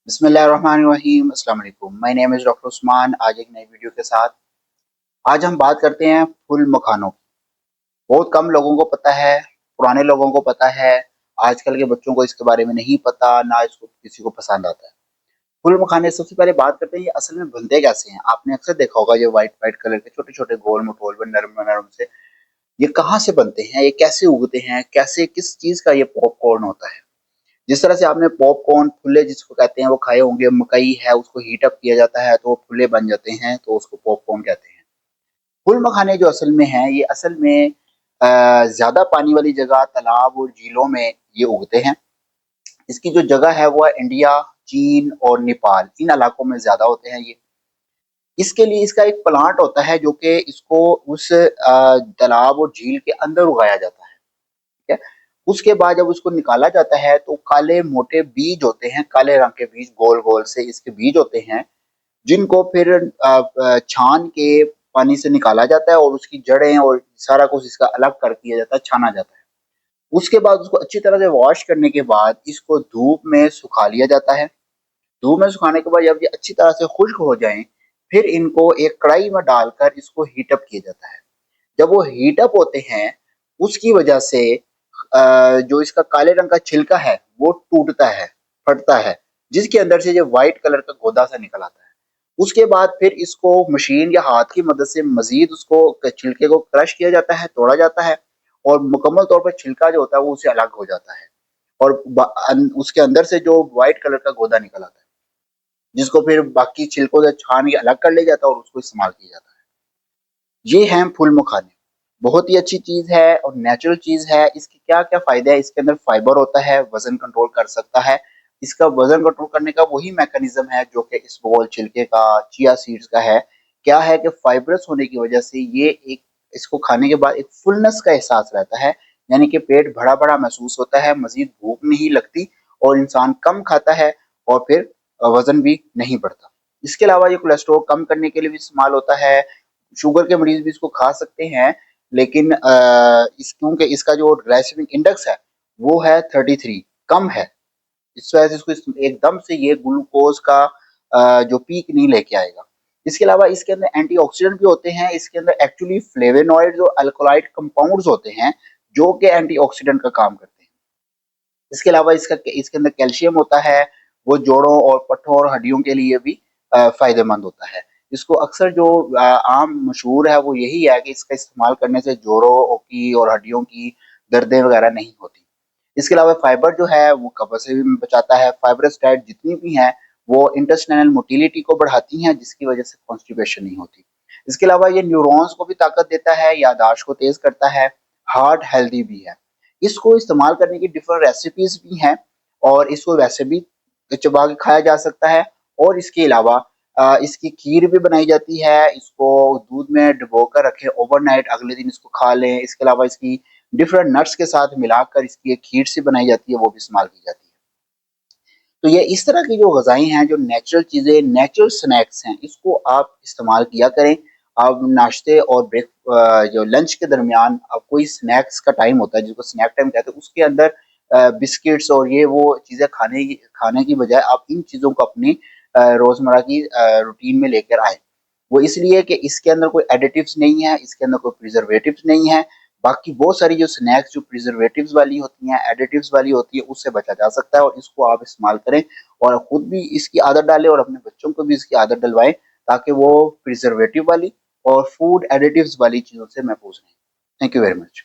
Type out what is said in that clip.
बिस्मिल्लाहिर्रहमानिर्रहीम, अस्सलाम वालेकुम। My name is doctor Usman. आज एक नई वीडियो के साथ आज हम बात करते हैं फुल मखानों की। बहुत कम लोगों को पता है, पुराने लोगों को पता है, आजकल के बच्चों को इसके बारे में नहीं पता, ना इसको किसी को पसंद आता है। फुल मखाने सबसे पहले बात करते हैं ये असल में बनते कैसे हैं। आपने अक्सर देखा होगा ये व्हाइट व्हाइट कलर के छोटे-छोटे गोल-मटोल व नरम-नरम से, ये कहाँ से बनते हैं, ये कैसे उगते हैं, कैसे किस चीज़ का ये पॉपकॉर्न होता है। जिस तरह से आपने पॉपकॉर्न फुल्ले जिसको कहते हैं वो खाए होंगे, मकई है उसको हीट अप किया जाता है तो वो फुल्ले बन जाते हैं तो उसको पॉपकॉर्न कहते हैं। फुल मखाने जो असल में हैं ये असल में ज़्यादा पानी वाली जगह तालाब और झीलों में ये उगते हैं। इसकी जो जगह है वो है इंडिया, चीन और नेपाल, इन इलाकों में ज़्यादा होते हैं ये। इसके लिए इसका एक प्लांट होता है जो कि इसको उस तालाब और झील के अंदर उगाया जाता है। ठीक है? उसके बाद जब उसको निकाला जाता है तो काले मोटे बीज होते हैं, काले रंग के बीज गोल-गोल से इसके बीज होते हैं, जिनको फिर छान के पानी से निकाला जाता है और उसकी जड़ें और सारा कुछ इसका अलग कर दिया जाता है, छाना जाता है। उसके बाद उसको अच्छी तरह से वॉश करने के बाद इसको धूप में सुखा लिया जाता है। धूप में सुखाने के बाद जब ये अच्छी तरह से खुश्क हो जाएँ, फिर इनको एक कढ़ाई में डालकर इसको हीट अप किया जाता है। जब वो हीट अप होते हैं, उसकी वजह से जो इसका काले रंग का छिलका है, वो टूटता है, फटता है, जिसके अंदर से ये व्हाइट कलर का गोदा-सा निकल आता है। उसके बाद फिर इसको मशीन या हाथ की मदद से मज़ीद उसको छिलके को क्रश किया जाता है, तोड़ा जाता है और मुकम्मल तौर पर छिलका जो होता है वो उससे अलग हो जाता है और उसके अंदर से जो व्हाइट कलर का गोदा निकल आता है, जिसको फिर बाकी छिलकों से छान के अलग कर लिया जाता है और उसको इस्तेमाल किया जाता है। ये हैं फूल मखाने। बहुत ही अच्छी चीज़ है और नेचुरल चीज़ है। इसके क्या-क्या फ़ायदे हैं, इसके अंदर फाइबर होता है, वज़न कंट्रोल कर सकता है। इसका वज़न कंट्रोल करने का वही मैकेनिज़्म है जो कि इसबगोल छिलके का, चिया सीड्स का है। क्या है कि फाइबरस होने की वज़ह से ये एक इसको खाने के बाद एक फुलनेस का एहसास रहता है, यानी कि पेट भरा-भरा महसूस होता है, मज़ीद भूख नहीं लगती और इंसान कम खाता है और फिर वज़न भी नहीं बढ़ता। इसके अलावा ये कोलेस्ट्रॉल कम करने के लिए भी इस्तेमाल होता है। शुगर के मरीज़ भी इसको खा सकते हैं, लेकिन क्योंकि इसका जो ग्लाइसेमिक इंडेक्स है, वो है 33 कम है। इस वजह से इसको एकदम से ये ग्लूकोज़ का जो पीक नहीं लेके आएगा। इसके अलावा इसके अंदर एंटीऑक्सीडेंट भी होते हैं, इसके अंदर एक्चुअली फ्लेवोनॉइड्स और अल्कलॉइड कंपाउंड्स होते हैं, जो कि एंटीऑक्सीडेंट का काम करते हैं। इसके अलावा इसके अंदर कैल्शियम होता है, वो जोड़ों और पट्ठों और हड्डियों के लिए भी फ़ायदेमंद होता है। इसको अक्सर जो आम मशहूर है वो यही है कि इसका इस्तेमाल करने से जोड़ों की और हड्डियों की दर्दें वगैरह नहीं होती। इसके अलावा फाइबर जो है वो कब्ज़ से भी बचाता है, फाइबरस डाइट जितनी भी हैं वो इंटेस्टाइनल मोटिलिटी को बढ़ाती हैं जिसकी वज़ह से कॉन्स्टिपेशन नहीं होती। इसके अलावा ये न्यूरॉन्स को भी ताकत देता है, याददाश्त को तेज़ करता है, हार्ट हेल्दी भी है। इसको इस्तेमाल करने की डिफरेंट रेसिपीज़ भी हैं और इसको वैसे भी चबा के खाया जा सकता है और इसके अलावा इसकी खीर भी बनाई जाती है, इसको दूध में डुबोकर रखें ओवरनाइट, अगले दिन इसको खा लें। इसके अलावा इसकी डिफरेंट नट्स के साथ मिलाकर इसकी एक खीर सी बनाई जाती है, वो भी इस्तेमाल की जाती है। तो ये इस तरह की जो ग़िज़ाएँ हैं, जो नेचुरल चीज़ें, नेचुरल स्नैक्स हैं, इसको आप इस्तेमाल किया करें। आप नाश्ते और जो लंच के दरमियान कोई स्नैक्स का टाइम होता है, जिसको स्नैक टाइम कहते हैं, उसके अंदर बिस्किट्स और ये वो चीज़ें खाने की बजाय आप इन चीज़ों को अपनी रोज़मर्रा की रूटीन में लेकर आएँ। वो इसलिए कि इसके अंदर कोई एडिटिव्स नहीं है, इसके अंदर कोई प्रिज़र्वेटिव्स नहीं है। बाकी बहुत सारी जो स्नैक्स जो प्रिज़र्वेटिव्स वाली होती हैं, एडिटिव्स वाली होती है, उससे बचा जा सकता है और इसको आप इस्तेमाल करें और खुद भी इसकी आदत डालें और अपने बच्चों को भी इसकी आदत डलवाएँ, ताकि वो प्रिज़र्वेटिव वाली और फूड एडिटिव्स वाली चीज़ों से महफूज़ रहें। Thank you very much.